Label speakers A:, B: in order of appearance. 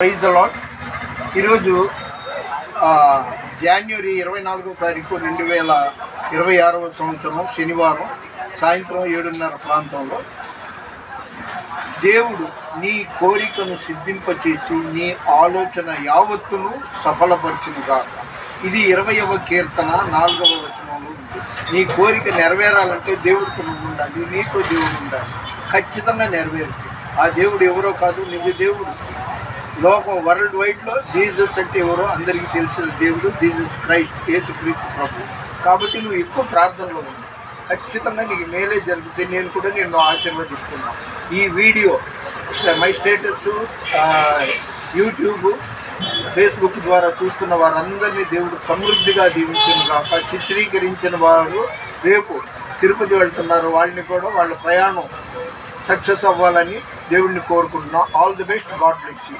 A: Praise the lord. ఈరోజు జనవరి 24వ తారీఖు 2026వ సంవత్సరం శనివారం సాయంత్రం 7:30 ప్రాంతంలో దేవుడు నీ కోరికను సిద్ధింపచేసి నీ ఆలోచన యావత్తును సఫలపరచునుగా. ఇది 20వ కీర్తన 4వ వచనంలో ఉంది. నీ కోరిక నెరవేరాలంటే దేవుడితో నువ్వు ఉండాలి, నీతో దేవుడు ఉండాలి. ఖచ్చితంగా నెరవేరుతుంది. ఆ దేవుడు ఎవరో కాదు, నిజ దేవుడు. లోకం వరల్డ్ వైడ్లో జీసస్ అంటే ఎవరో అందరికీ తెలిసిన దేవుడు జీసస్ క్రైస్ట్, యేసుక్రీస్తు ప్రభు. కాబట్టి నువ్వు ఎక్కువ ప్రార్థనలో ఉంది, ఖచ్చితంగా నీకు మేలే జరుగుతుంది. నేను కూడా నిన్ను ఆశీర్వదిస్తున్నాను. ఈ video my status YouTube Facebook ద్వారా చూస్తున్న వారందరినీ దేవుడు సమృద్ధిగా దీవించిన కాక. చిత్రీకరించిన వారు రేపు తిరుపతి వెళ్తున్నారు, వాళ్ళని కూడా వాళ్ళ ప్రయాణం సక్సెస్ అవ్వాలని దేవుడిని కోరుకుంటున్నాం. All the best. God bless you.